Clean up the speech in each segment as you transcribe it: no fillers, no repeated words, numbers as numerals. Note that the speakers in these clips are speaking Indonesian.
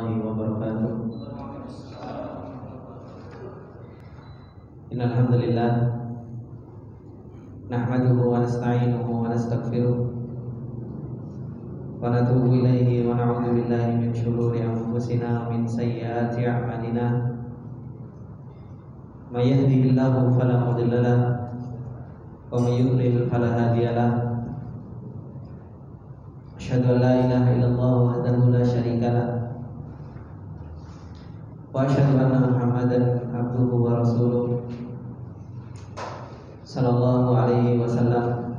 warahmatullahi wabarakatuh. Innal hamdalillah nahmaduhu wa nasta'inuhu wa nastaghfiruh wa natubu ilaihi wa na'udzu billahi min shururi anfusina wa min sayyiati a'malina. May yahdihillahu fala mudilla lahu wa may yudlil fala hadiya lahu. Asyhadu an la ilaha illallah wahdahu la syarika lah wa asyhadu anna Muhammadan abduhu wa rasuluh sallallahu alaihi wasallam.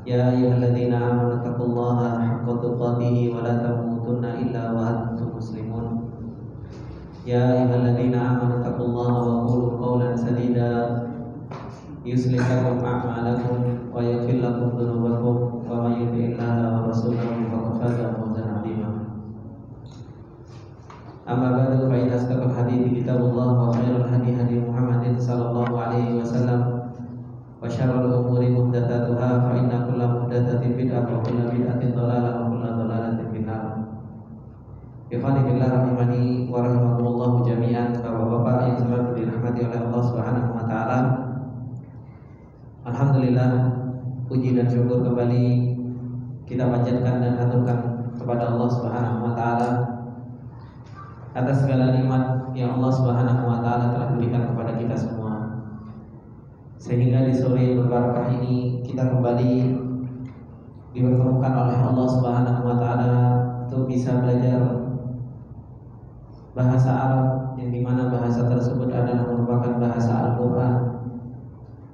Ya ayyuhalladzina amanu taqullaha haqqa tuqatih wa la tamutunna illa wa antum muslimun. Ya ayyuhalladzina amanu taqullaha wa qulu qawlan sadida yuslih lakum a'malakum wa yaghfir lakum dhunubakum wa may yuti'illaha wa rasulahu faqad faza fawzan 'azima. Amma ba'du, fa inna asdaqal hadithi kitabullah wa khairal hadi hadi Muhammadin sallallahu alaihi wasallam wa syarrul umuri muhdatsatuha fa inna kulla muhdatsatin bid'ah wa kulla bid'atin dhalalah wa kulla dhalalatin finnar. Ikhwani fillah rahimani wa rahimakumullah jami'an. Bapak-bapak yang selalu dirahmati oleh Allah Subhanahu wa taala, alhamdulillah, puji dan syukur kembali kita panjatkan dan aturkan kepada Allah Subhanahu wa taala atas segala nikmat yang Allah Subhanahu wa taala telah berikan kepada kita semua. Sehingga di sore yang berbarakah ini kita kembali dipertemukan oleh Allah Subhanahu wa taala untuk bisa belajar bahasa Arab, yang dimana bahasa tersebut adalah merupakan bahasa Al-Quran,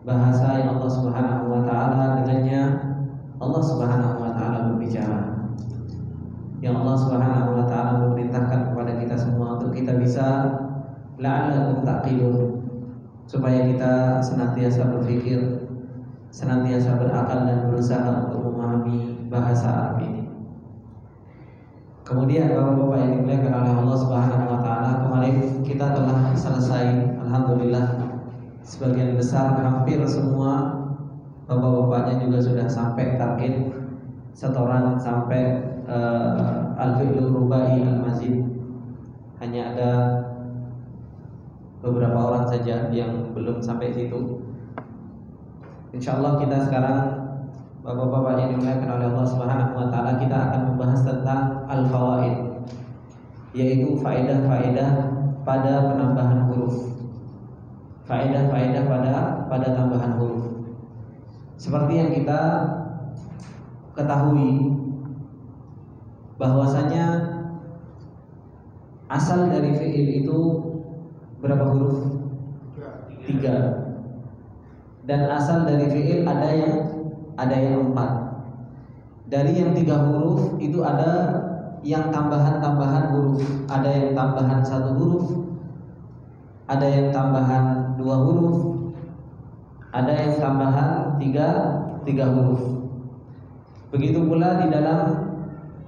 bahasa yang Allah Subhanahu wa taala dengannya Allah Subhanahu wa taala berbicara, yang Allah Subhanahu wa taala memerintahkan kepada kita semua untuk kita bisa la'allakum taqilun, supaya kita senantiasa berpikir, senantiasa berakal dan berusaha untuk memahami bahasa Arab ini. Kemudian bapak-bapak yang dimuliakan oleh Allah Subhanahu wa taala, kemarin kita telah selesai, alhamdulillah, sebagian besar, hampir semua bapak-bapaknya juga sudah sampai target setoran sampai al-fi'lur rubai al-mazid. Hanya ada beberapa orang saja yang belum sampai situ. Insyaallah kita sekarang, bapak-bapak yang dimuliakan oleh Allah Subhanahu wa taala, kita akan membahas tentang al-fawaid, yaitu faedah-faedah pada penambahan huruf. Faedah-faedah pada tambahan huruf. Seperti yang kita ketahui bahwasanya asal dari fi'il itu berapa huruf? 3. Dan asal dari fi'il ada yang 4. Dari yang 3 huruf itu ada yang tambahan huruf, ada yang tambahan 1 huruf, ada yang tambahan 2 huruf, ada yang tambahan 3 huruf. Begitu pula di dalam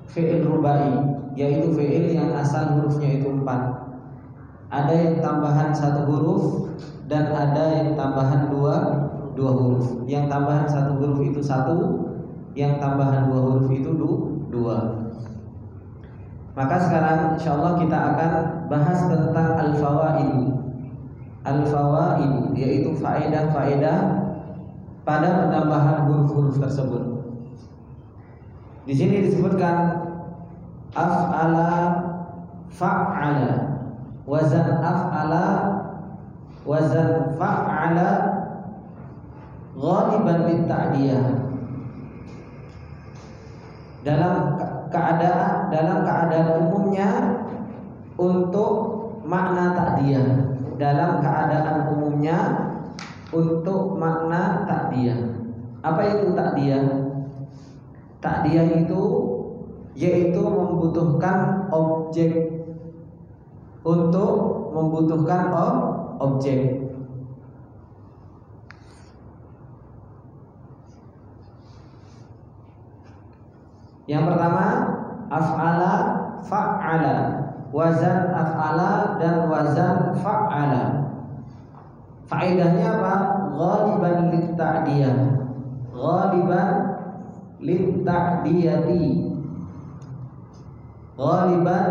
fi'il rubai, yaitu fi'il yang asal hurufnya itu 4. Ada yang tambahan 1 huruf dan ada yang tambahan 2 huruf. Yang tambahan 1 huruf itu 1, yang tambahan 2 huruf itu 2. Maka sekarang insyaallah kita akan bahas tentang al-fawaid. Al-fawaid yaitu faedah-faedah pada penambahan huruf-huruf tersebut. Di sini disebutkan af'ala, fa'ala, wazan af'ala, wazan fa'ala, ghaliban lit-ta'diyah. Dalam keadaan umumnya untuk makna ta'diyah. Dalam keadaan umumnya untuk makna ta'diyah. Apa itu ta'diyah? Ta'diyah itu yaitu membutuhkan objek, untuk membutuhkan objek. Yang pertama af'ala, fa'ala, wazan af'ala dan wazan fa'ala. Faedahnya apa? Ghaliban lit-ta'diyah. Ghaliban lit-ta'diyati. Ghaliban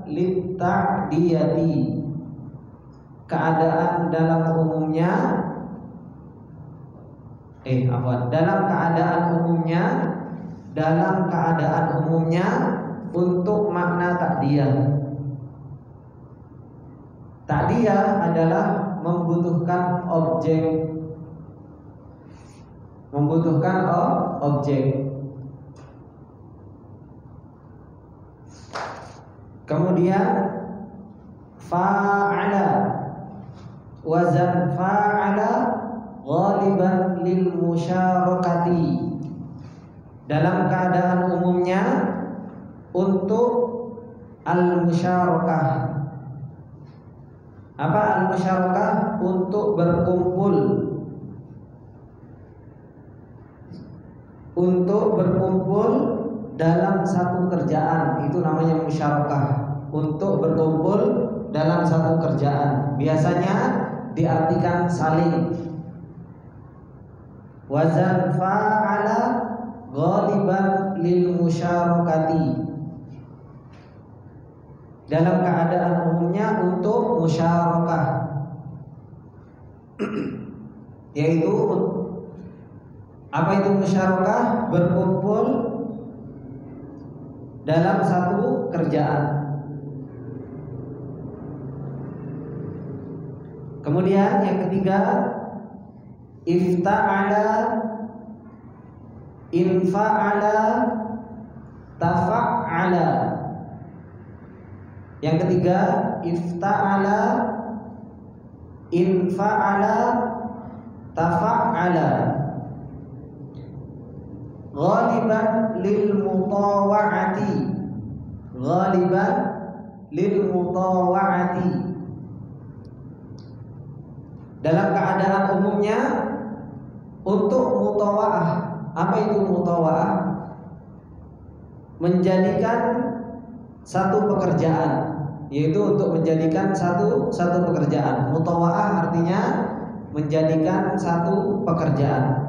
litta'diyati, keadaan dalam umumnya dalam keadaan umumnya untuk makna ta'diyah. Ta'diyah adalah membutuhkan objek. Kemudian fa'ala, wazan fa'ala ghaliban lil musyarakati, dalam keadaan umumnya untuk al-musyarakah. Apa al-musyarakah? Untuk berkumpul. Untuk berkumpul dalam satu kerjaan, itu namanya musyarakah. Untuk berkumpul dalam satu kerjaan, biasanya diartikan saling. Wazan fa'ala ghaliban lil musyarakati, dalam keadaan umumnya untuk musyarakah, yaitu apa itu musyarakah? Berkumpul dalam satu kerjaan. Kemudian yang ketiga, ifta'ala, infa'ala, tafa'ala. Yang ketiga, ifta'ala, infa'ala, tafa'ala. Ghaliban lil mutawa'ati, ghaliban lil mutawa'ati, dalam keadaan umumnya untuk mutawa'ah. Apa itu mutawa'ah? Menjadikan satu pekerjaan, yaitu untuk menjadikan satu pekerjaan. Mutawa'ah artinya menjadikan satu pekerjaan.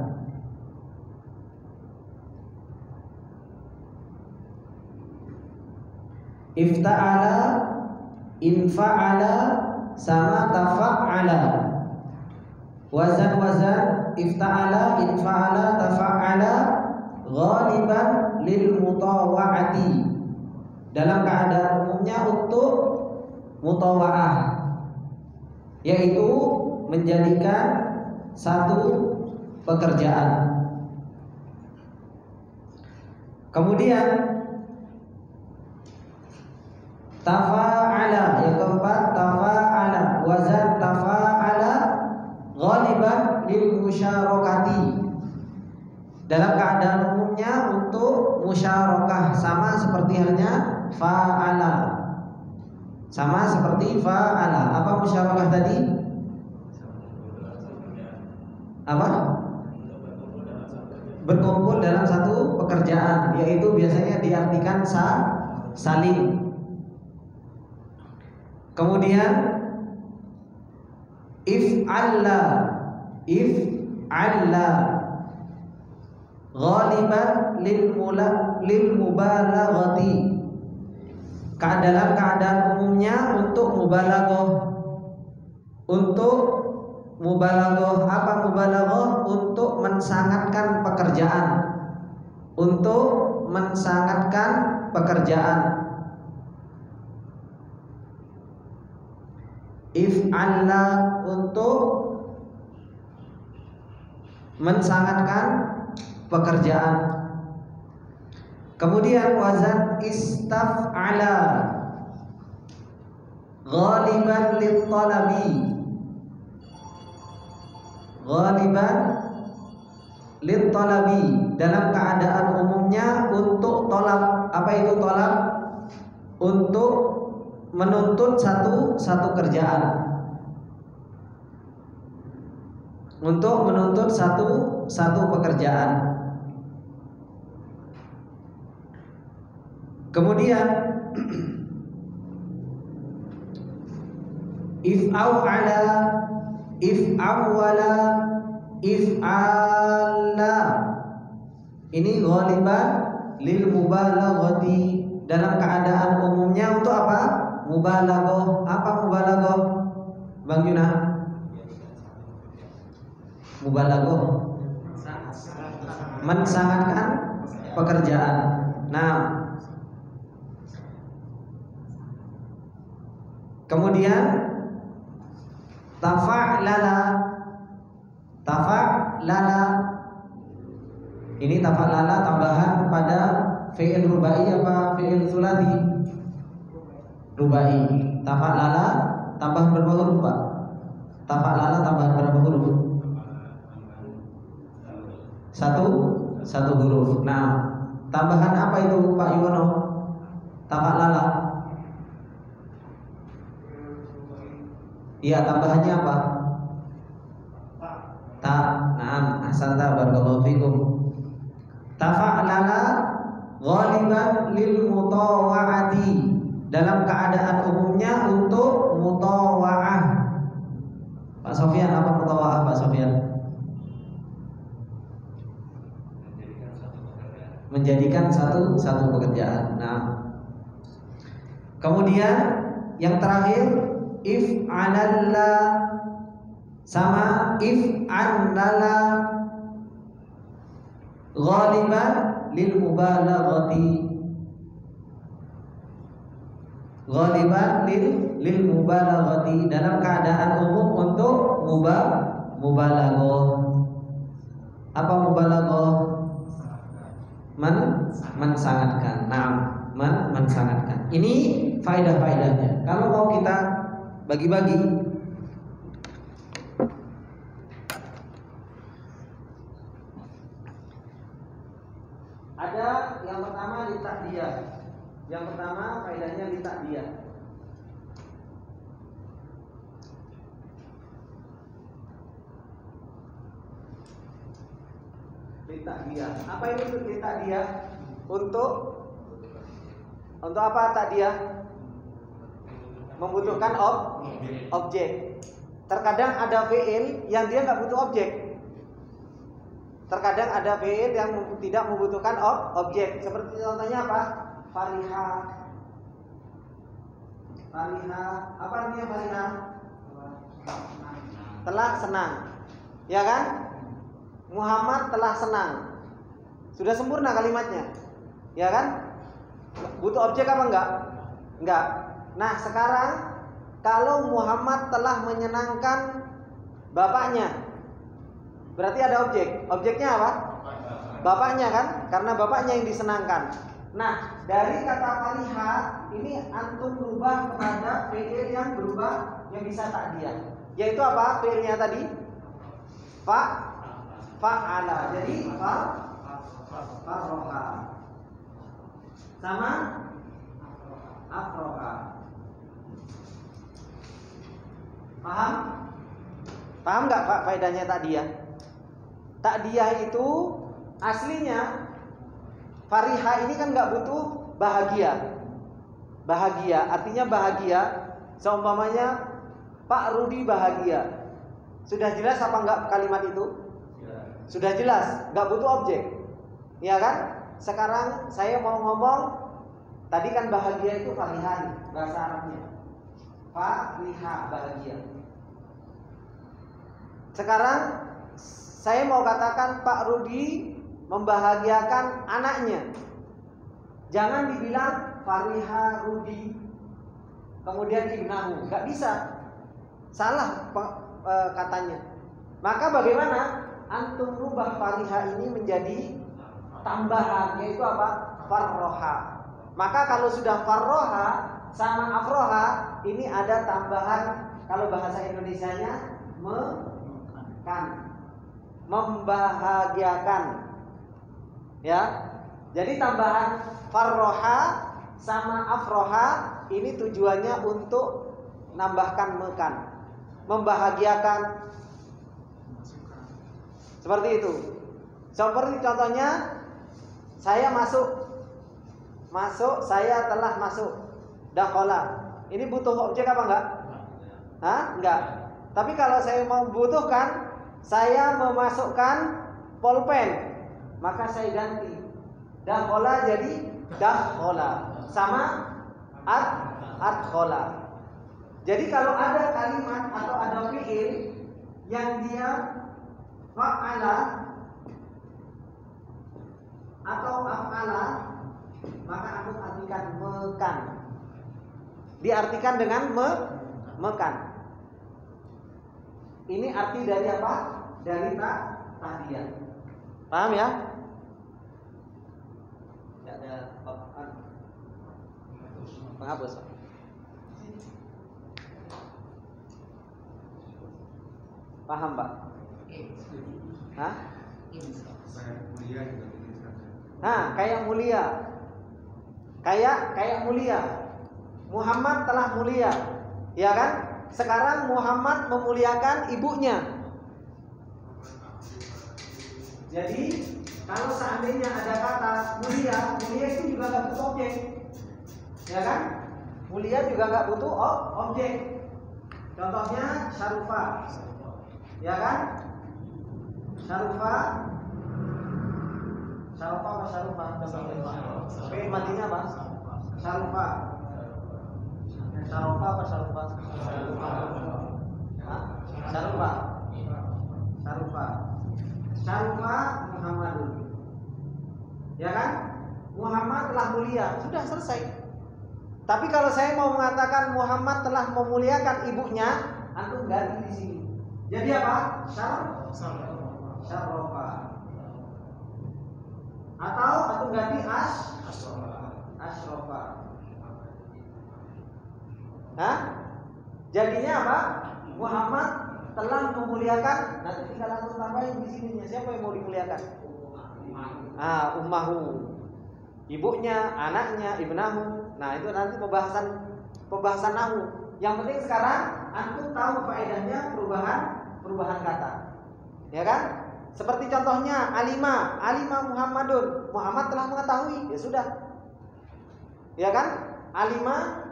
Ifta'ala, infa'ala, sama tafa'ala. Wazan ifta'ala, infa'ala, tafa'ala ghaliban lil mutawa'ati, dalam keadaan umumnya untuk mutawa'ah, yaitu menjadikan satu pekerjaan. Kemudian tafa'ala, yang keempat tafa'ala, wazan tafa'ala ghaliban lil musyarakati, dalam keadaan umumnya untuk musyarakah, sama seperti halnya fa'ala, sama seperti fa'ala. Apa musyarakah tadi? Apa? Berkumpul dalam satu pekerjaan, yaitu biasanya diartikan saling. Kemudian if'alla, ghaliban lil mubalaghati, dalam keadaan umumnya untuk mubalaghah. Untuk mubalaghah, apa mubalaghah? Untuk mensangatkan pekerjaan. Untuk mensangatkan pekerjaan. If'alla, untuk mensangatkan pekerjaan. Kemudian wazan istaf'ala, ghaliban lit talabi, ghaliban lit talabi, dalam keadaan umumnya untuk tolak. Apa itu tolak? Untuk menuntut satu kerjaan, untuk menuntut satu pekerjaan. Kemudian if'awala, if'awwala, if'ala, ini ghaliban lil mubalaghati, dalam keadaan umumnya untuk apa? mubalaghah. Apa mubalaghah? Bang Yuna. Mubalaghah mensangatkan pekerjaan. Nah, kemudian tafa'lala. Tafa'lala ini tafa'lala tambahan pada fi'il rubai apa fi'il sulasi? Rubai. Tafa'lala tambahan berapa huruf, Pak? Tafa'lala tambahan berapa huruf? Satu huruf. Nah, tambahan apa itu Pak Yuwono? Tafa'lala. Iya, tambahannya apa? Ta. Naam, ahsanta barakallahu fikum. Tafa'lala ghaliban lil mutawa'ati, dalam keadaan umumnya untuk mutawa'ah. Pak Sofyan, apa mutawa'ah Pak Sofyan? Menjadikan satu pekerjaan. Nah, kemudian yang terakhir if'alalla sama if'annala ghaliban lil mubalaghati. Ghaliban lil mubalaghati, dalam keadaan umum untuk mubalaghah. Apa mubalaghah? Mensangatkan. Nah, mensangatkan. Ini faedah-faedahnya. Kalau mau kita bagi-bagi, ada yang pertama litakdiyah. Yang pertama faedahnya litakdiyah. Litakdiyah. Apa itu litakdiyah? Untuk apa takdiyah? Membutuhkan objek. Terkadang ada fi'il yang dia nggak butuh objek. Terkadang ada fi'il yang tidak membutuhkan objek. Seperti contohnya apa? Fariha. Fariha. Apa artinya fariha? Telah senang. Ya kan? Muhammad telah senang. Sudah sempurna kalimatnya. Ya kan? Butuh objek apa enggak? Enggak. Nah, sekarang kalau Muhammad telah menyenangkan bapaknya, berarti ada objek. Objeknya apa? Bapaknya kan? Karena bapaknya yang disenangkan. Nah, dari kata fariha ini antum berubah kepada fi'il yang berubah, yang bisa takdiyah. Yaitu apa? Fi'ilnya tadi fa'ala. Jadi farroha sama afroha. Paham? Paham nggak Pak faedahnya takdiyah? Takdiyah itu aslinya fariha ini kan nggak butuh bahagia. Bahagia artinya bahagia. Seumpamanya Pak Rudi bahagia. Sudah jelas apa enggak kalimat itu? Sudah jelas, nggak butuh objek. Ya kan? Sekarang saya mau ngomong, tadi kan bahagia itu fariha bahasa Arabnya. Fariha bahagia. Sekarang saya mau katakan Pak Rudi membahagiakan anaknya. Jangan dibilang fariha Rudi kemudian ibnahu, nggak bisa. Salah katanya. Maka bagaimana? Antum rubah fariha ini menjadi tambahan, yaitu apa? Farroha. Maka kalau sudah farroha sama afroha, ini ada tambahan. Kalau bahasa Indonesianya membahagiakan. Ya. Jadi tambahan farroha sama afroha ini tujuannya untuk nambahkan mekan, membahagiakan. Seperti itu. Seperti contohnya saya masuk, saya telah masuk. Dakhala. Ini butuh objek apa enggak? Hah? Enggak. Tapi kalau saya membutuhkan, saya memasukkan pulpen, maka saya ganti. Dakhala jadi dakhala. Sama adkhala. Jadi kalau ada kalimat atau ada fiil yang dia fa'ala atau af'ala, maka aku artikan mekan. Diartikan dengan mekan. Ini arti dari apa? Dari tahdiyah. Paham ya? Tidak ada penghapus. Paham, Pak? Hah? Nah, kayak mulia. Kayak mulia. Muhammad telah mulia. Ya kan? Sekarang Muhammad memuliakan ibunya. Jadi, kalau seandainya ada kata mulia, mulia itu juga nggak butuh objek. Ya kan? Mulia juga nggak butuh objek. Contohnya syarufah. Ya kan? Syarufah apa syarufah? Fi'il madinya apa? Syarufah. Syarufah apa syarufah? Syarufah. Syarufah Muhammadun. Ya kan? Muhammad telah mulia. Sudah selesai. Tapi kalau saya mau mengatakan Muhammad telah memuliakan ibunya, antum ganti di sini. Jadi apa? Syarofah. Atau antum ganti asyrofah. Hah? Jadinya apa? Muhammad telah memuliakan. Nanti tinggal antum tambahin di sininya. Siapa yang mau dimuliakan? Ummahu. Ibunya, anaknya, ibnahu. Nah, itu nanti pembahasan nahwu. Yang penting sekarang antum tahu faedahnya perubahan kata. Ya kan? Seperti contohnya alima Muhammadun. Muhammad telah mengetahui, ya sudah. Ya kan? Alima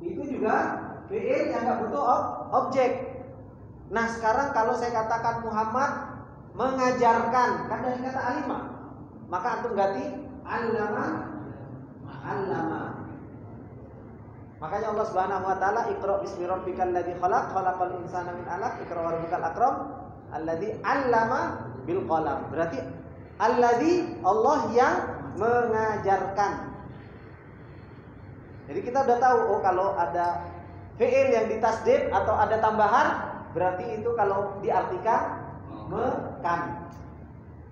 itu juga fi'il yang enggak butuh objek. Nah, sekarang kalau saya katakan Muhammad mengajarkan, kan dari kata alima. Maka antum ganti allama. Makanya Allah Subhanahu wa taala Iqra bismi rabbikal ladzi khalaq, khalaqal insana min 'alaq, Iqra wa rabbukal akram, alladzi 'allama bil qalam. Berarti alladzi Allah yang mengajarkan. Jadi kita udah tahu kalau ada fi'il yang ditasdid atau ada tambahan, berarti itu kalau diartikan mekan.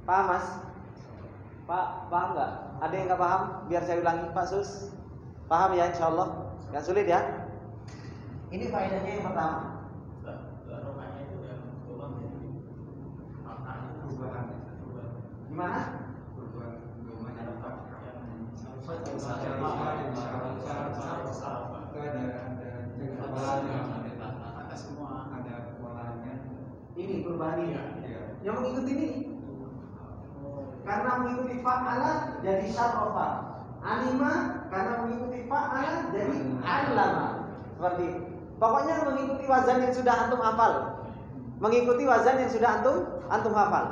Paham, Mas? Pak, paham enggak? Ada yang enggak paham? Biar saya ulangi, Pak Sus. Paham ya, insyaallah. Gak sulit ya. Ini faedahnya yang pertama. Gimana? Ini perubahan ini. Yang mengikuti ini. Karena mengikuti fa'ala jadi syarrofa. Alima karena mengikuti fa'ala jadi allama. Seperti itu. Pokoknya mengikuti wazan yang sudah antum hafal. Mengikuti wazan yang sudah antum hafal.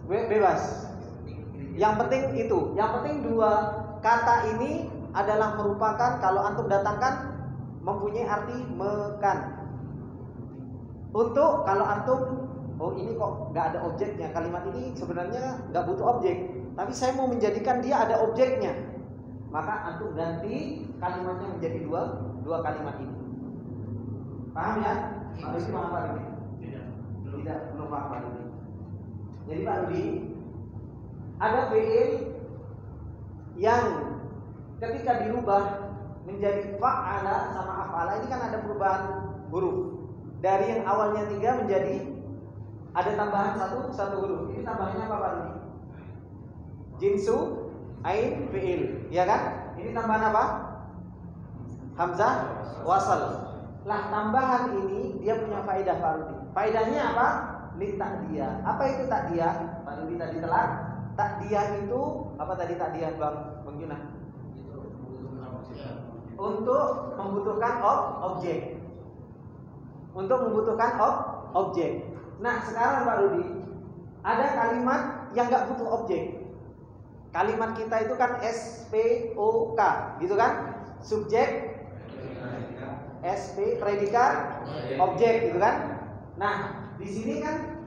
Bebas. Yang penting itu. Yang penting dua kata ini adalah merupakan kalau antum datangkan mempunyai arti mekan. Untuk kalau antum ini kok nggak ada objeknya, kalimat ini sebenarnya nggak butuh objek, tapi saya mau menjadikan dia ada objeknya, maka antum ganti kalimatnya menjadi dua kalimat ini. Paham ya? Pak Rudi paham Pak Rudi? Tidak, belum paham Pak Rudi. Jadi Pak Rudi, ada fi'il yang ketika dirubah menjadi fa'ala sama af'ala, ini kan ada perubahan huruf dari yang awalnya 3 menjadi ada tambahan satu huruf. Ini tambahannya apa Pak Rudi? Jinsu ain fi'il, ya kan? Ini tambahan apa? Hamzah wasal. Lah tambahan ini dia punya faedah Pak Rudi. Faedahnya apa? Litakdiyah. Apa itu takdiyah? Pak Rudi tadi telat. Takdiyah itu apa tadi takdiyah Bang Junah? Untuk membutuhkan objek. Untuk membutuhkan objek. Nah sekarang Pak Rudi, ada kalimat yang nggak butuh objek. Kalimat kita itu kan SPOK, gitu kan? Subjek, SP, predikat, objek, gitu kan? Nah, di sini kan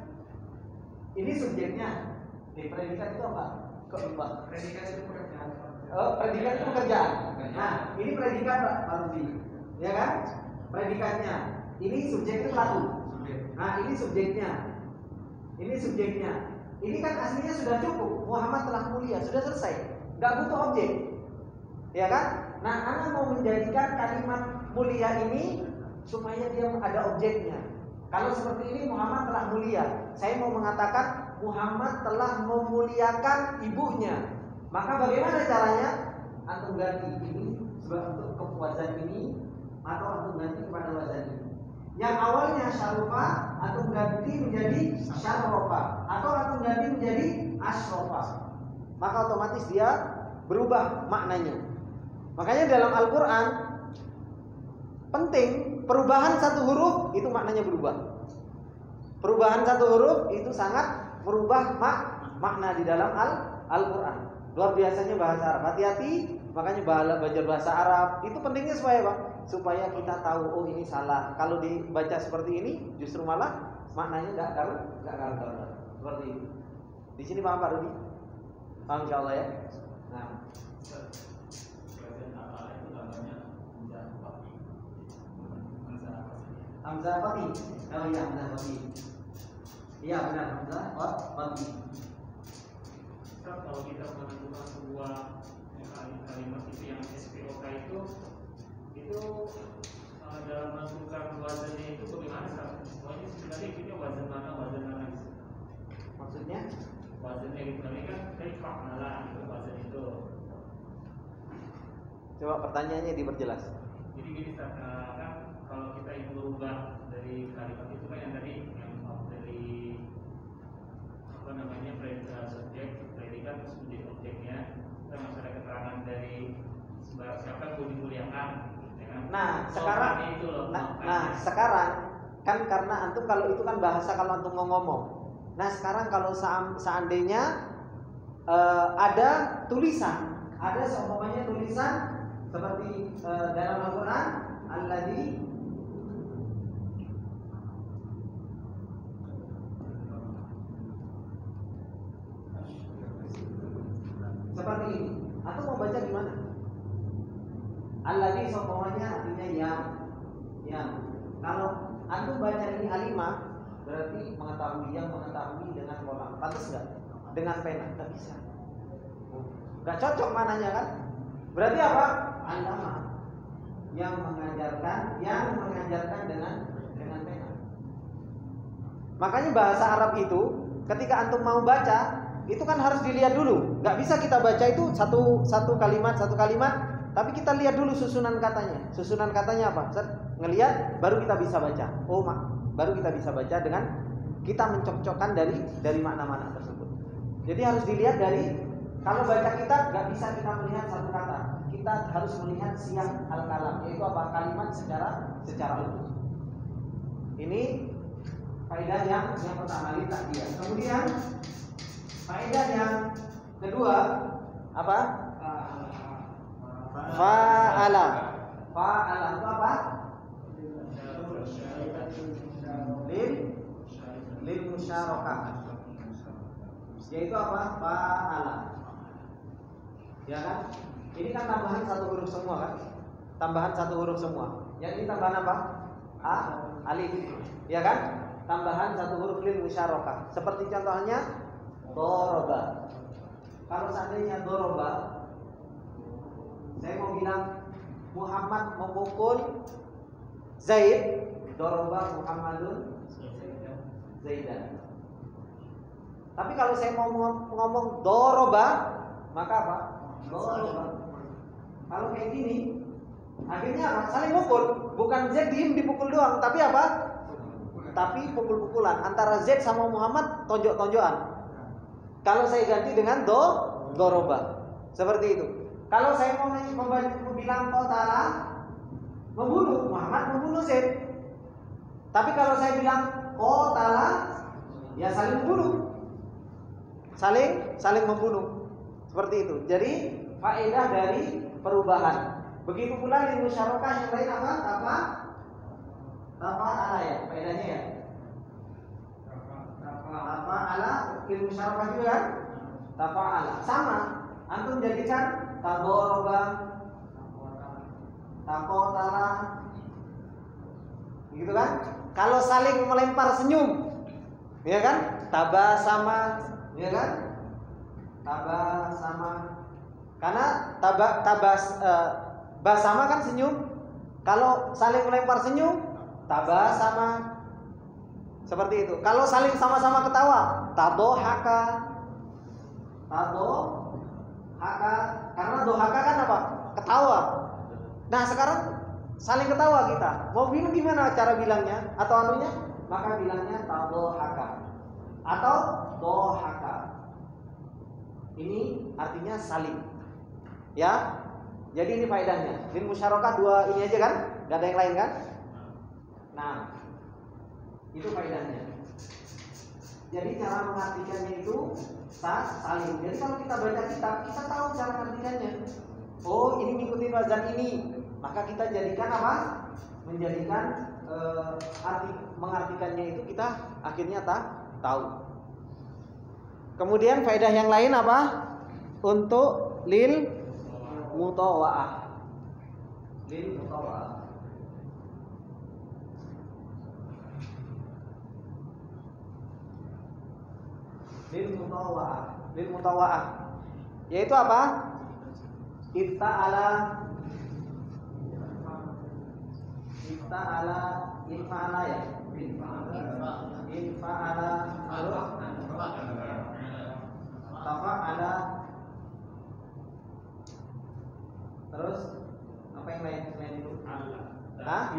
ini subjeknya. Predikat itu apa? Predikat itu pekerjaan. Predikat itu pekerjaan. Nah, ini predikat Pak Farudi, ya kan? Predikatnya. Ini subjek itu pelaku. Nah, ini subjeknya. Ini subjeknya. Ini kan aslinya sudah cukup. Muhammad telah mulia, sudah selesai. Gak butuh objek, ya kan? Nah, Anda mau menjadikan kalimat mulia ini supaya dia ada objeknya. Kalau seperti ini, Muhammad telah mulia. Saya mau mengatakan Muhammad telah memuliakan ibunya. Maka bagaimana caranya? Antum ganti ini sebab untuk kepuasan ini, atau antum ganti kepada wazan ini. Yang awalnya syarofa, antum ganti menjadi syarofa, atau antum ganti menjadi asyrofa. Maka otomatis dia berubah maknanya. Makanya dalam Al-Quran penting, perubahan satu huruf itu maknanya berubah. Perubahan satu huruf itu sangat merubah makna di dalam Al-Quran. Luar biasanya bahasa Arab. Hati-hati, makanya belajar bahasa Arab itu pentingnya supaya apa? Supaya kita tahu, oh ini salah. Kalau dibaca seperti ini, justru malah maknanya nggak karu. Seperti ini. Di sini paham Pak Rudi? Paham insyaallah ya. Nah, Hamzah Fatih. Oh iya, Hamzah Fatih. Iya benar, Hamzah Fatih. Kalau kita menentukan sebuah kalimat itu yang SPOK itu dalam menentukan wazannya itu bagaimana Ustaz? Pokoknya sebenarnya kita wazan mana gitu. Maksudnya? Wazannya itu kan kaifah lah itu wazan itu. Coba pertanyaannya diperjelas. Jadi gini Ustaz, kan kalau kita ingin berubah dari kalimat itu kan yang tadi yang dari apa namanya subjek, predikat, terus menjadi objeknya, kita masih ada keterangan dari siapa yang dimuliakan. Ya kan? Nah sekarang, itu loh, sekarang kan karena antum kalau itu kan bahasa kalau antum mau ngomong. Nah sekarang kalau seandainya ada tulisan, ada seumpamanya tulisan seperti dalam Al-Quran, alladzi seperti ini. Atau mau baca gimana? Alladzi seumpamanya artinya yang. Kalau antum baca ini alimah, berarti mengetahui dengan kolam. Pantas enggak? Dengan pena enggak bisa. Enggak cocok mananya kan? Berarti apa? Alama yang mengajarkan dengan pena. Makanya bahasa Arab itu ketika antum mau baca itu kan harus dilihat dulu. Nggak bisa kita baca itu satu kalimat, tapi kita lihat dulu susunan katanya. Susunan katanya apa? Ngelihat baru kita bisa baca. Baru kita bisa baca dengan kita mencocokkan dari makna-makna tersebut. Jadi harus dilihat dari, kalau baca kitab nggak bisa kita melihat satu kata. Kita harus melihat siyaq al-kalam, yaitu apa? Kalimat secara utuh. Ini faedah yang pertama lihat dia. Kemudian faedah yang kedua apa? Fa'ala. Fa'ala itu apa? Lil musyarakah. Yaitu apa? Fa'ala. Ya kan? Ini kan tambahan satu huruf semua kan? Tambahan satu huruf semua. Yang ini tambahan apa? Alif. Ya kan? Tambahan satu huruf lil musyarakah. Seperti contohnya doroba. Kalau seandainya doroba, saya mau bilang Muhammad memukul Zaid. Doroba Muhammadun Zaidan. Tapi kalau saya mau ngomong doroba, maka apa? Doroba. Kalau kayak gini, akhirnya apa? Saling mukul. Bukan Z dipukul doang, tapi apa? Tapi pukul-pukulan. Antara Z sama Muhammad tonjok-tonjokan. Kalau saya ganti dengan doroba, seperti itu. Kalau saya mau bilang qatala, membunuh, Muhammad membunuh Z. Tapi kalau saya bilang qatala, ya saling membunuh. Saling membunuh. Seperti itu. Jadi faedah dari perubahan. Begitu pula lil musyarakah yang lain apa? Tafa'ala ya, faedahnya ya. Tafa'ala lil musyarakah juga kan? Tafa'ala. Sama. Antum jadikan tadoroba, taqotala. Gitu kan? Kalau saling melempar senyum, ya kan? Tabasama, ya kan? Tabasama. Karena basama kan senyum. Kalau saling melempar senyum, tabasama. Seperti itu. Kalau saling sama-sama ketawa, tadohaka. Tadohaka. Karena dohaka kan apa? Ketawa. Nah, sekarang saling ketawa kita. Mau bilang gimana cara bilangnya atau anunya? Maka bilangnya tadohaka atau dohaka. Ini artinya saling. Ya. Jadi ini faedahnya. Lil musyarakah dua ini aja kan? Gak ada yang lain kan? Nah, itu faedahnya. Jadi cara mengartikannya itu saling. Jadi kalau kita baca kitab, kita tahu cara mengartikannya. Oh, ini mengikuti wazan ini. Maka kita jadikan apa? Menjadikan mengartikannya itu kita akhirnya tahu. Kemudian faedah yang lain apa? Untuk lil mutawa'ah. Lil mutawa'ah. Lil mutawa'ah. Yaitu apa? Ifta'ala ya. Infa'ala tafa'ala. Terus apa yang lain selain itu? Hah?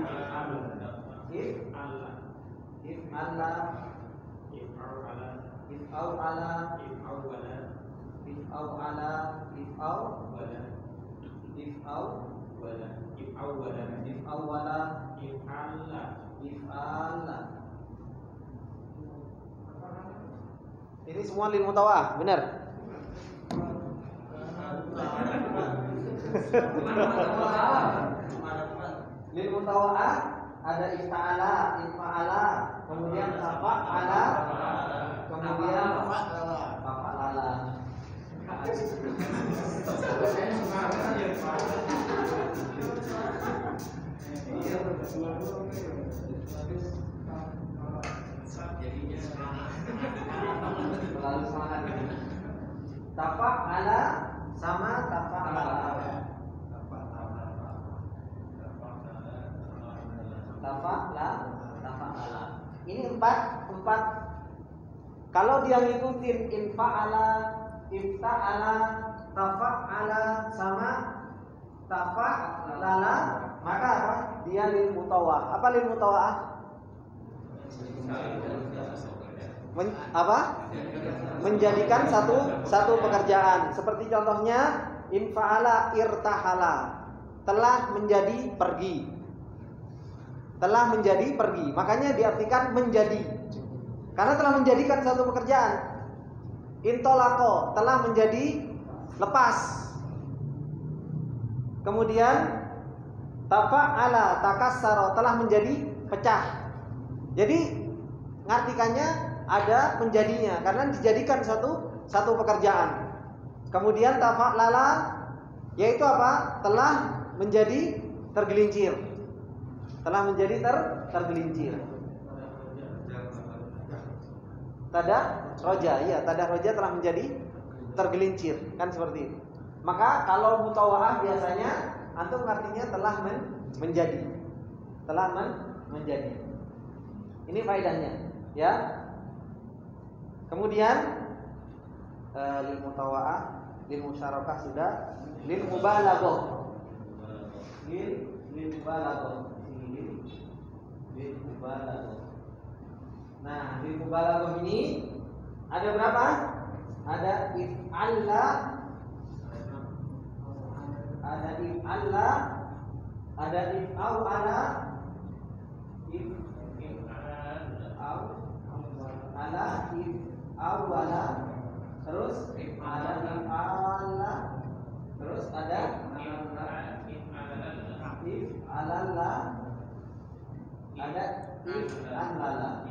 Ini semua lil mutawa'ah, benar? Lil mutawa'ah ada ifta'ala, infa'ala, kemudian tafa'ala, kemudian tafa'ala. Selalu semangat. Tafa'ala sama tafa'ala. Tafa'ala. Ini empat. Kalau dia ngikutin infa'ala, ifta'ala, tafa'ala sama tafa'ala, maka apa? Dia lil mutawa'ah. Apa lil mutawa'ah? Menjadikan satu pekerjaan. Seperti contohnya infa'ala irtahala, telah menjadi pergi. Telah menjadi pergi. Makanya diartikan menjadi. Karena telah menjadikan satu pekerjaan. Intolako, telah menjadi lepas. Kemudian tafa'ala takassaro, telah menjadi pecah. Jadi ngartikannya ada menjadinya karena dijadikan satu pekerjaan. Kemudian tafa'lala yaitu apa? Telah menjadi tergelincir. Telah menjadi tergelincir. Tadah roja, iya, tadah roja telah menjadi tergelincir, kan seperti itu. Maka kalau mutawa'ah biasanya antum artinya telah menjadi. Telah menjadi. Ini faedahnya, ya. Kemudian lil mutawa'ah, lil musyarakah sudah, lil mubalaghah. Lil mubalaghah. Lil mubalaghah. Nah, lil mubalaghah ini ada berapa? Ada if'alla, ada if'alla, ada if'awala, if'awala, terus ada if'ala, terus ada if'alala, ada if'alala.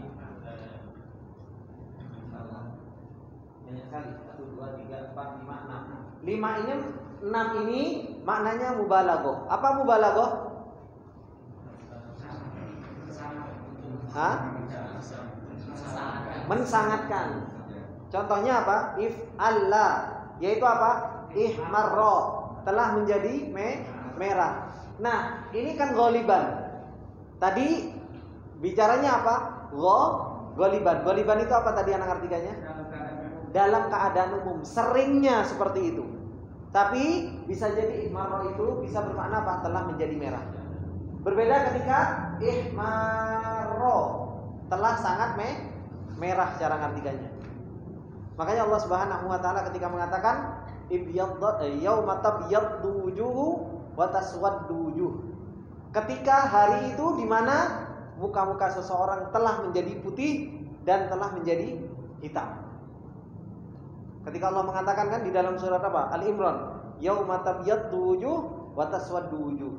Banyak sekali. 1, 2, 3, 4, 5, 6. 5 ini, 6 ini maknanya mubalaghah. Apa mubalaghah? Hah? Mensangatkan. Contohnya apa? If'alla, yaitu apa? Ihmarra, telah menjadi merah. Nah, ini kan ghaliban. Tadi bicaranya apa? Ghaliban. Ghaliban itu apa tadi anak artikannya? Dalam keadaan umum, seringnya seperti itu. Tapi bisa jadi ihmarra itu bisa bermakna apa? Telah menjadi merah. Berbeda ketika ihmarra, telah sangat merah cara ngartikannya. Makanya Allah Subhanahu wa taala ketika mengatakan yauma tabyaddu wujuhu wa taswaddu wujuh. Ketika hari itu di mana muka-muka seseorang telah menjadi putih dan telah menjadi hitam. Ketika Allah mengatakan kan di dalam surat apa? Al-Imran, yauma tabyaddu wujuh wa taswaddu wujuh.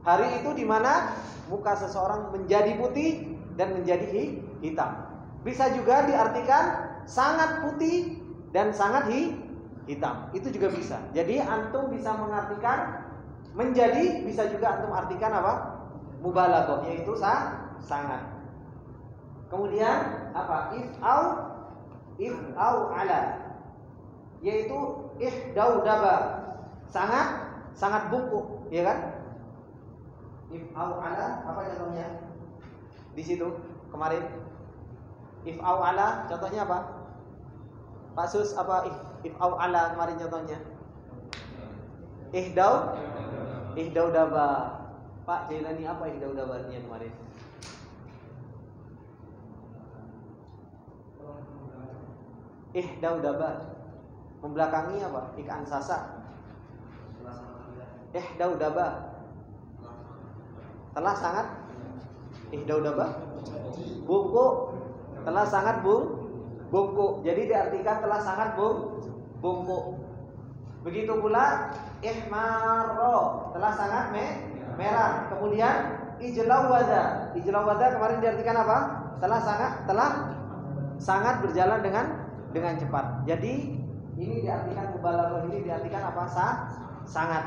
Hari itu di mana muka seseorang menjadi putih dan menjadi hitam. Bisa juga diartikan sangat putih dan sangat hitam. Itu juga bisa. Jadi antum bisa mengartikan menjadi, bisa juga antum artikan apa? Mubalaghah, yaitu sangat. Kemudian apa? If'au ala, yaitu ihdaudaba, sangat bungkuk, ya kan? If'au ala, apa contohnya? Di situ kemarin if'au ala contohnya apa? Pak Sus, apa if'au ala kemarin contohnya? Ihdaudaba. Pak Jailani, apa ihdaudaba artinya kemarin? Ihdaudaba membelakangi apa? Ikan sasa. Ihdaudaba telah sangat ihdaudaba bungkuk, telah sangat bungkuk. Jadi diartikan telah sangat bungkuk. Begitu pula ihmarra, telah sangat merah. Kemudian ijlawada. Ijlawada kemarin diartikan apa? Telah sangat berjalan dengan cepat. Jadi ini diartikan mubalaghah, ini diartikan apa? Sangat.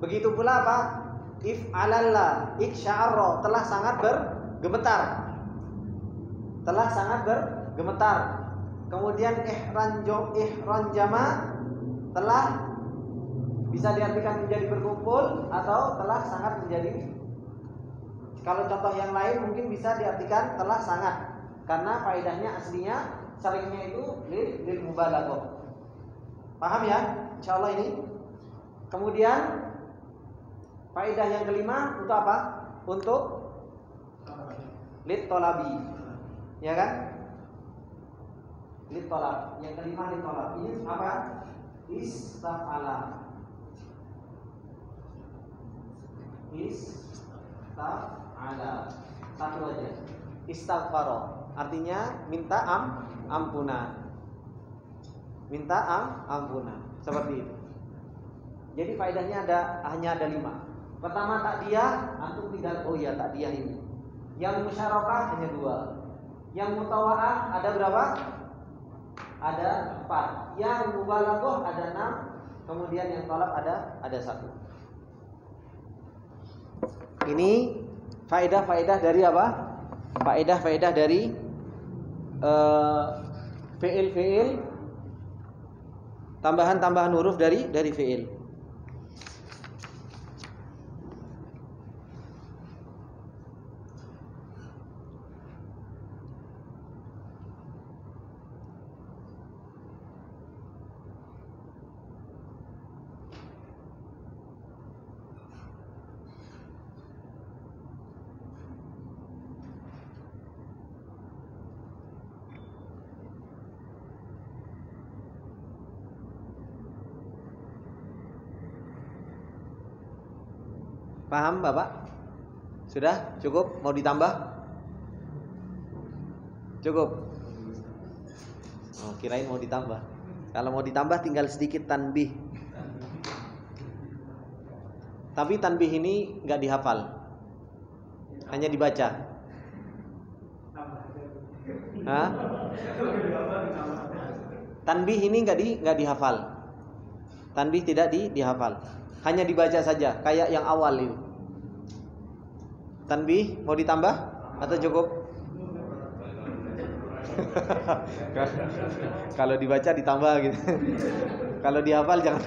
Begitu pula apa? If'alalla, iksya'arra, telah sangat bergemetar. Telah sangat bergemetar. Kemudian ihranjama, telah bisa diartikan menjadi berkumpul atau telah sangat menjadi. Kalau contoh yang lain mungkin bisa diartikan telah sangat, karena faedahnya aslinya seringnya itu lil mubalaghah. Paham ya? Insyaallah ini. Kemudian faedah yang kelima untuk apa? Untuk lit tolabi, ya kan? Lit tolab. Yang kelima lit tolab. Ini apa? Istafala. Istafala. Satu aja. Istaghfara. Artinya minta ampunan. Minta ampunan. Seperti itu. Jadi faedahnya hanya ada 5. Pertama takdiyah, antum tinggal takdiyah ini. Yang musyarakah hanya 2. Yang mutawa'ah ada berapa? Ada 4. Yang mubalaghah ada 6. Kemudian yang tolab ada 1. Ini faedah-faedah dari apa? Faedah-faedah dari fi'il, tambahan-tambahan huruf dari fi'il. Paham Bapak? Sudah? Cukup? Mau ditambah? Cukup? kirain mau ditambah. Kalau mau ditambah tinggal sedikit tanbih. Tapi tanbih ini nggak dihafal, hanya dibaca. Hah? Tanbih ini nggak dihafal. Tanbih tidak dihafal, hanya dibaca saja, kayak yang awal itu. Tanbih mau ditambah atau cukup? Kalau dibaca ditambah gitu. Kalau dihafal jangan.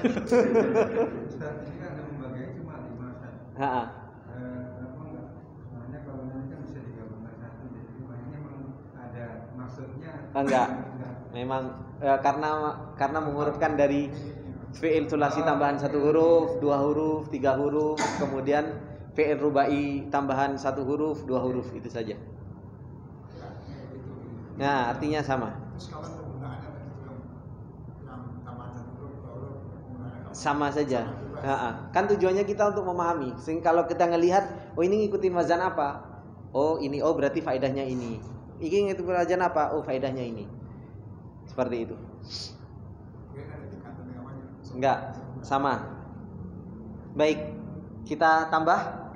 Enggak. Memang karena mengurutkan dari fi'il sulasi tambahan 1 huruf, 2 huruf, 3 huruf, kemudian fi'il rubai tambahan 1 huruf, 2 huruf, itu saja. Nah, artinya sama. Sama saja. Kan tujuannya kita untuk memahami. Sehingga kalau kita ngelihat, oh ini ngikutin wazan apa? Oh ini, oh berarti faedahnya ini. Ini ngikutin wazan apa? Oh faedahnya ini. Seperti itu. Enggak, sama. Baik, kita tambah.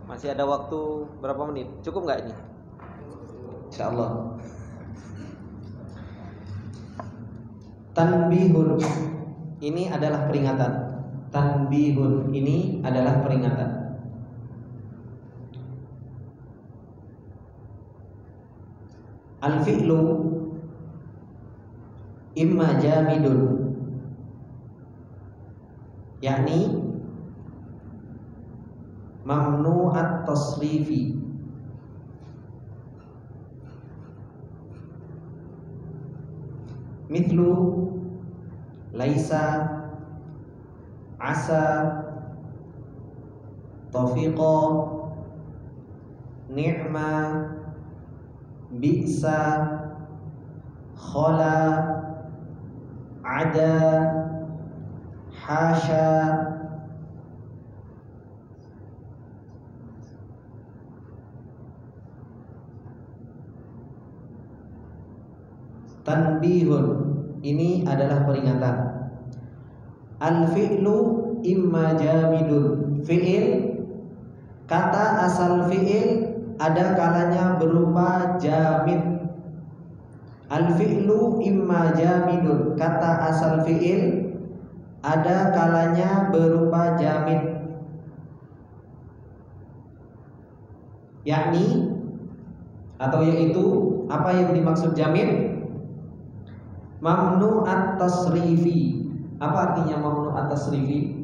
Masih ada waktu berapa menit? Cukup enggak ini? Insyaallah. Tanbihun, ini adalah peringatan. Tanbihun, ini adalah peringatan. Al-fi'lu imma jamidun, yakni mamnu'at tasrifi, mithlu laisa, asa, taufiqa, ni'ma, bi'sa, khala, ada, hasya. Tanbihun, ini adalah peringatan. Al-fi'lu imma jamidun, fi'il, kata asal fi'il ada kalanya berupa jamid. Al-fi'lu imma jamidun, kata asal fi'il ada kalanya berupa jamid, yakni atau yaitu, apa yang dimaksud jamid? Mamnu'at tasrifi. Apa artinya mamnu'at tasrifi?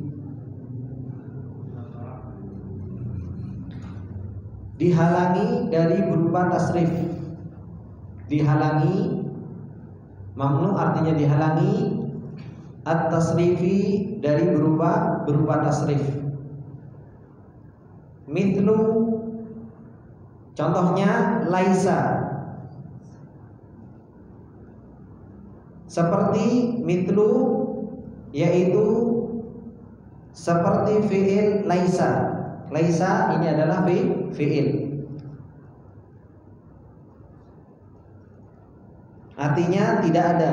Dihalangi dari berupa tasrif. Dihalangi, mamnu artinya dihalangi, at-tasrifi dari berupa tasrif. Mithlu, contohnya laisa. Seperti mithlu, yaitu seperti fi'il laisa. Laisa ini adalah fi'il. Artinya tidak ada.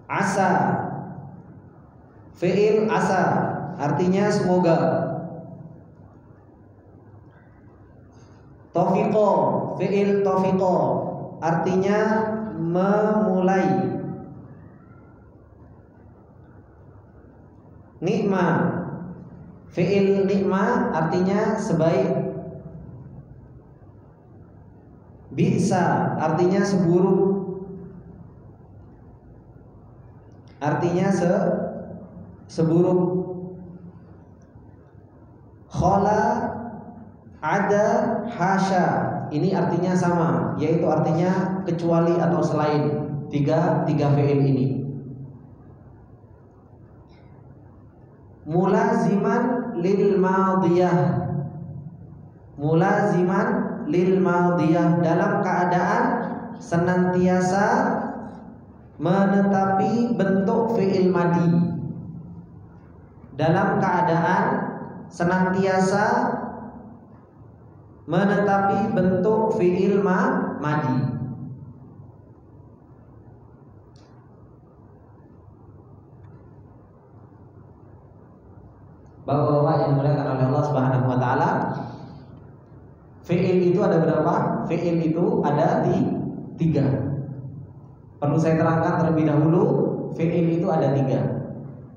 Asa, fi'il asa, artinya semoga. Taufiqo, fi'il taufiqo, artinya memulai. Nikma, fi'il nikma, artinya sebaik. Bisa, artinya seburuk. Artinya seburuk. Khala, ada, hasya, ini artinya sama, yaitu artinya kecuali atau selain. Tiga fi'il ini. Mulaziman lil madiyah, mulaziman lil madiyah, dalam keadaan senantiasa menetapi bentuk fi'il madi. Dalam keadaan senantiasa menetapi bentuk fi'il madi. Bapak-bapak yang dimuliakan oleh Allah Subhanahu wa taala, fi'il itu ada berapa? Fi'il itu ada di 3. Perlu saya terangkan terlebih dahulu, fi'il itu ada 3.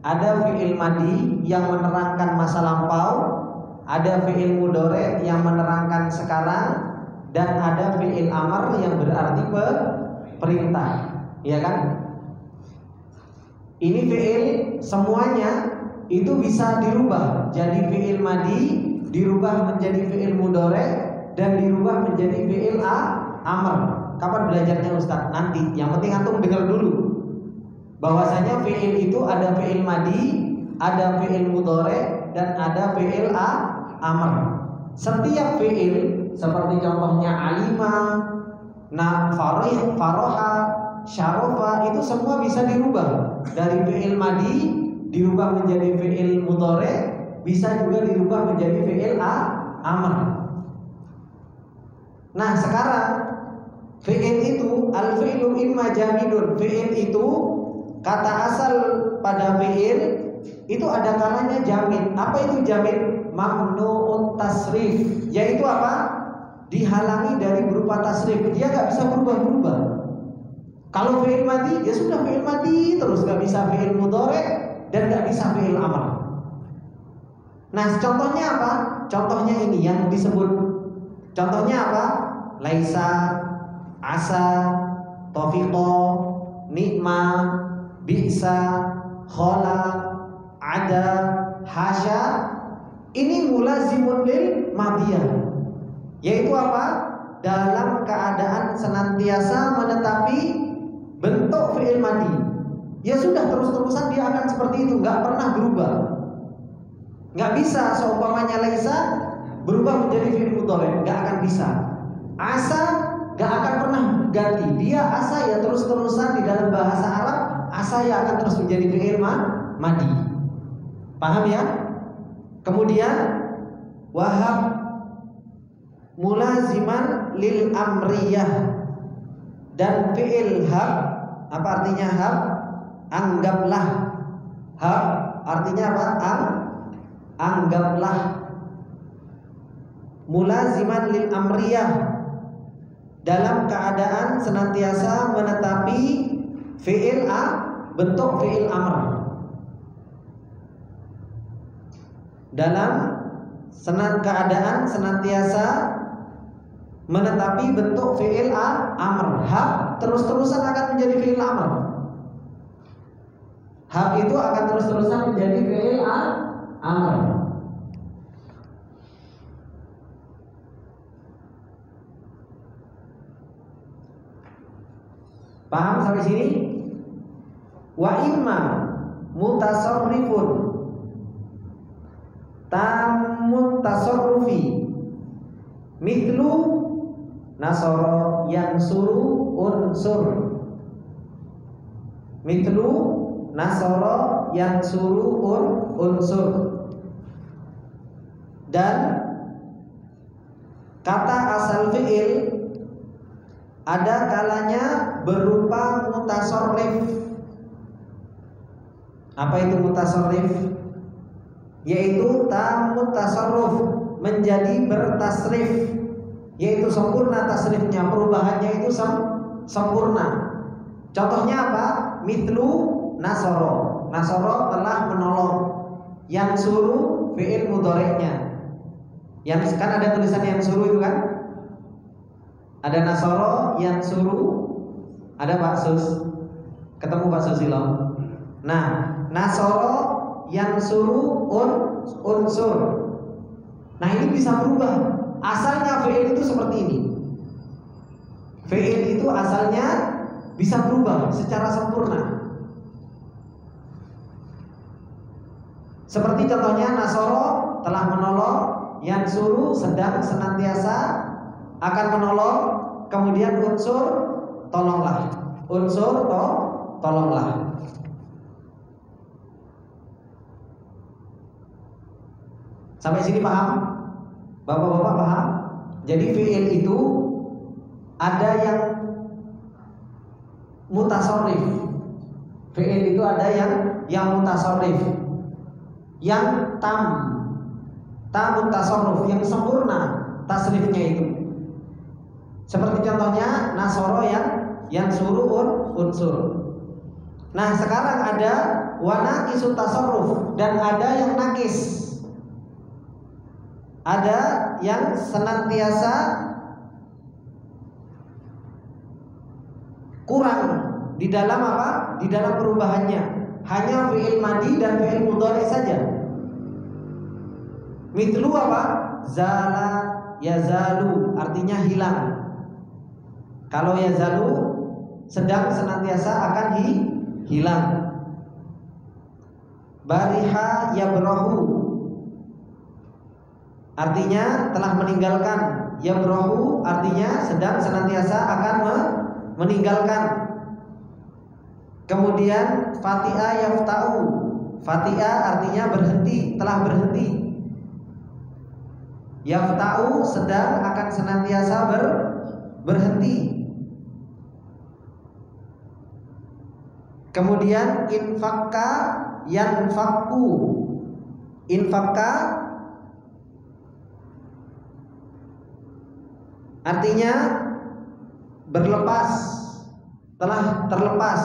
Ada fi'il madi yang menerangkan masa lampau, ada fi'il mudhari yang menerangkan sekarang, dan ada fi'il amr yang berarti perintah. Iya kan? Ini fi'il semuanya itu bisa dirubah jadi fi'il madi, dirubah menjadi fi'il mudhari, dan dirubah menjadi fi'il amr. Kapan belajarnya Ustaz? Nanti. Yang penting antum dengar dulu bahwasanya fi'il itu ada fi'il madi, ada fi'il mudhari, dan ada fi'il amr. Setiap fi'il seperti contohnya alima, faroha, syarofa, itu semua bisa dirubah dari fi'il madi dirubah menjadi fi'il mudhari, bisa juga dirubah menjadi fi'il amr. Nah, sekarang fi'il itu al-fi'lu imma jamidun. Fi'il itu kata asal pada fi'il itu ada kalanya jamid. Apa itu jamid? Mamnu'ut tasrif, yaitu apa? Dihalangi dari berupa tasrif. Dia gak bisa berubah-berubah. Kalau fi'il madi, ya sudah fi'il madi terus, gak bisa fi'il mudhari dan gak bisa fi'il amr. Nah, contohnya apa? Contohnya ini yang disebut. Contohnya apa? Laisa, asa, tofiqo, nikma, bi'sa, khola, ada, hasya. Ini mulazimun lil madiyah, yaitu apa? Dalam keadaan senantiasa menetapi bentuk fi'il madi. Ya sudah, terus-terusan dia akan seperti itu, nggak pernah berubah. Nggak bisa seumpamanya laisa berubah menjadi fi'il mudhari, nggak akan bisa. Asa nggak akan pernah ganti. Dia asa ya terus-terusan. Di dalam bahasa Arab asa ya akan terus menjadi fi'il madi. Paham ya? Kemudian wahab mulaziman lil amriyah, dan fi'il hab, apa artinya hab? Anggaplah. Hab artinya apa? Anggaplah. Mulaziman lil amriyah, dalam keadaan senantiasa menetapi fi'il bentuk fi'il amr. Dalam keadaan senantiasa menetapi bentuk fi'il amr. Hab terus-terusan akan menjadi fi'il amr. Hab itu akan terus-terusan menjadi fi'il amr. Paham sampai sini? Wa imma mutasarrifun tamut tasarrufi mithlu nasara yansuru unsur. Mithlu nasara yansuru unsur. Dan kata asal fi'il ada kalanya berupa mutasarrif. Apa itu mutasarrif? Yaitu tamut tasarruf, menjadi bertasrif, yaitu sempurna tasrifnya, perubahannya itu sempurna. Contohnya apa? Mithlu nasoro. Nasoro telah menolong. Yang suruh fi'il mudhari'nya. Yang kan ada tulisan yang suruh itu kan? Ada nasoro, yang suruh, ada Pak Sus. Ketemu Pak Susilo. Nah, nasoro yang suruh unsur. Nah, ini bisa berubah. Asalnya fi'il itu seperti ini. Fi'il itu asalnya bisa berubah secara sempurna. Seperti contohnya nasoro telah menolong, yang suruh sedang senantiasa akan menolong, kemudian unsur tolonglah. Unsur tolonglah. Sampai sini paham? Bapak-bapak paham? Jadi fi'il itu ada yang mutasarrif. Fi'il itu ada yang mutasarrif, yang tamun tasarruf, yang sempurna tasrifnya itu. Seperti contohnya nasoro yang suruh unsur. Nah, sekarang ada wanakisut tasarruf dan ada yang nakis. Ada yang senantiasa kurang di dalam apa? Di dalam perubahannya. Hanya fi'il madi dan fi'il mudhari saja. Mithlu apa? Zala, yazalu, artinya hilang. Kalau yazalu sedang senantiasa akan hilang. Bariha yabrahu, artinya telah meninggalkan. Yabrahu artinya sedang senantiasa akan meninggalkan. Kemudian fatiha yafta'u, fatiha artinya berhenti, telah berhenti. Yafta'u sedang akan senantiasa berhenti. Kemudian infakka yanfakku, infakka artinya berlepas, telah terlepas,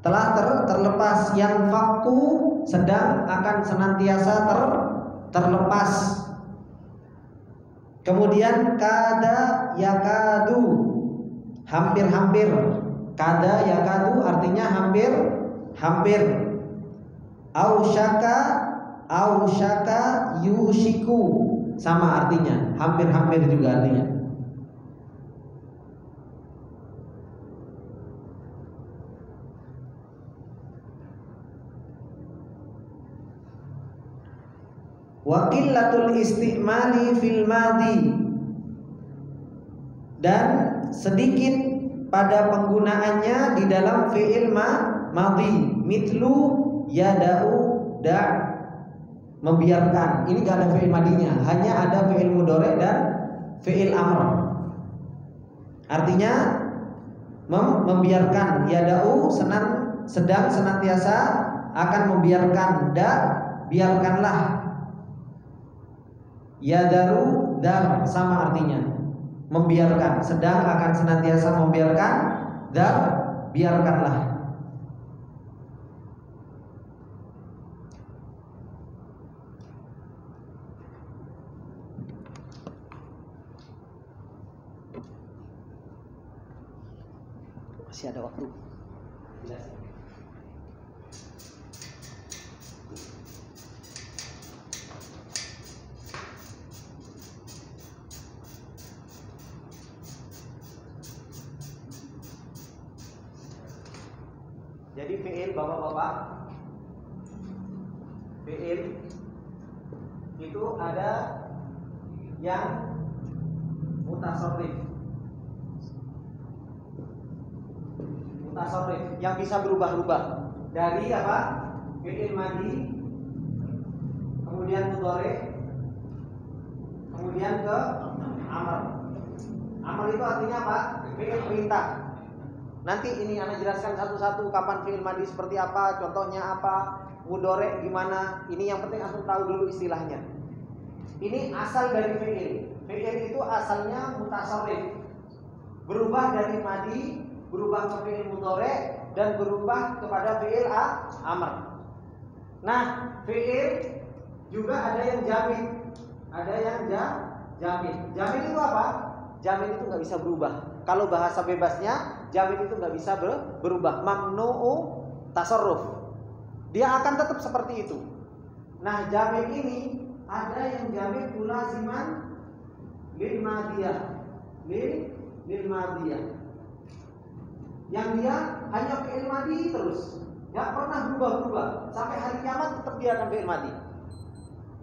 terlepas. Yanfakku sedang akan senantiasa terlepas. Kemudian kada yakadu, hampir-hampir. Kada yakadu artinya hampir. Ausyaka yushiku, sama artinya, hampir-hampir juga artinya. Wa qillatul istimali fil madi, dan sedikit pada penggunaannya di dalam fi'il madhi. Mithlu yada'u da', membiarkan. Ini gak ada fi'il madinya, hanya ada fi'il mudhari dan fi'il amr. Artinya membiarkan. Yada'u sedang senantiasa akan membiarkan. Biarkanlah. Yadaru dar, sama artinya, membiarkan, sedang akan senantiasa membiarkan. Dar, biarkanlah. Masih ada waktu. Jadi fi'il, bapak-bapak, fi'il itu ada yang mutasarrif, yang bisa berubah-ubah dari apa? Fi'il madi, kemudian mudhari, kemudian ke amr. Amr itu artinya apa? Fi'il perintah. Nanti ini Anda jelaskan satu-satu, kapan fi'il madi seperti apa, contohnya apa, mudhari gimana. Ini yang penting antum tahu dulu istilahnya. Ini asal dari fi'il. Fi'il itu asalnya mutasarrif, berubah dari madi, berubah ke fi'il mudhari, dan berubah kepada fi'il amr. Nah, fi'il juga ada yang jamid, ada yang jamid. Jamid itu apa? Jamid itu nggak bisa berubah. Kalau bahasa bebasnya, jamid itu nggak bisa berubah. Mamnu'u tasarruf, dia akan tetap seperti itu. Nah, jamid ini ada yang jamid mulaziman lil madiyah, lil madiyah, yang dia hanya fi'il madi terus, nggak pernah berubah-ubah sampai hari kiamat, tetap dia akan fi'il madi,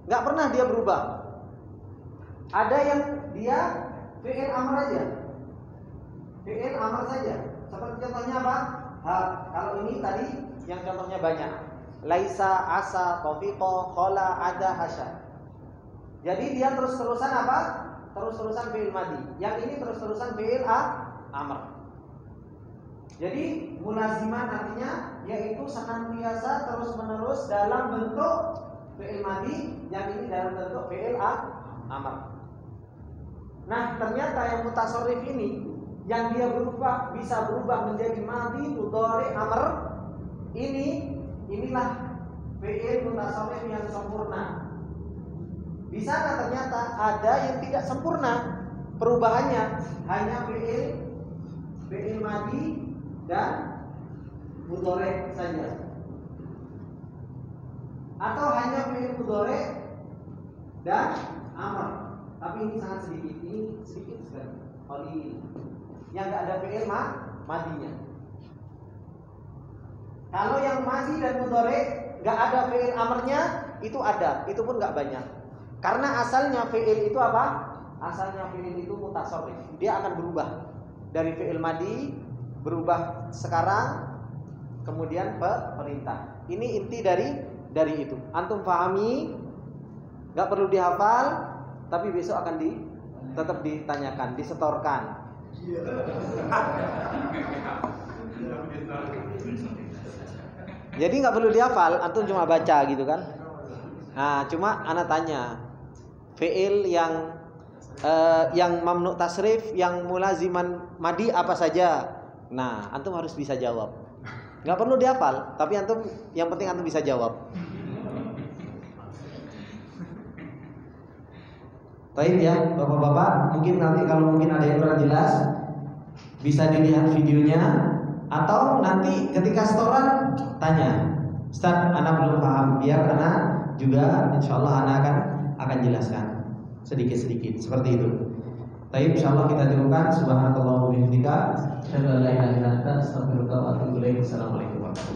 nggak pernah dia berubah. Ada yang dia fi'il amr aja, fi'il amr saja. Seperti contohnya apa? Kalau ini tadi yang contohnya banyak. Laisa, asa, tofiqo, khola, ada, hasya. Jadi dia terus-terusan apa? terus-terusan fi'il madi. Yang ini terus-terusan fi'il amr. Jadi mulaziman artinya yaitu senantiasa terus-menerus dalam bentuk fi'il madi, yang ini dalam bentuk fi'il amr. Nah, ternyata yang mutasarrif ini yang dia bisa berubah menjadi madi, mudhari, amr, inilah fi'il mutasarrif yang sempurna. Di sana ternyata ada yang tidak sempurna perubahannya, hanya fi'il madi dan mudhari saja, atau hanya fi'il mudhari dan amr. Tapi ini sangat sedikit, ini sedikit sekali. Kalau ini yang nggak ada fi'il madinya. Kalau yang madi dan mudhari nggak ada fi'il amrnya, itu ada, itu pun nggak banyak. Karena asalnya fi'il itu apa? Asalnya fi'il itu mutasarrif. Dia akan berubah dari fi'il madi, berubah sekarang, kemudian perintah. Ini inti dari itu. Antum pahami, nggak perlu dihafal, tapi besok akan tetap ditanyakan, disetorkan. Jadi nggak perlu dihafal, antum cuma baca gitu kan. Nah, cuma ana tanya, fi'il yang mamnu tasrif, yang mulaziman madi apa saja? Nah, antum harus bisa jawab. Nggak perlu dihafal, tapi antum yang penting antum bisa jawab. Baik ya, Bapak-bapak, mungkin nanti kalau mungkin ada yang kurang jelas bisa dilihat videonya, atau nanti ketika setoran tanya, Ustaz, anak belum paham, biar anak juga insyaallah anak akan jelaskan sedikit-sedikit seperti itu. Baik, insyaallah kita cukupkan. Subhanallah wa bihamdika, asyhadu an la ilaha illa anta, astaghfiruka wa atubu ilaik. Assalamualaikum warahmatullahi wabarakatuh.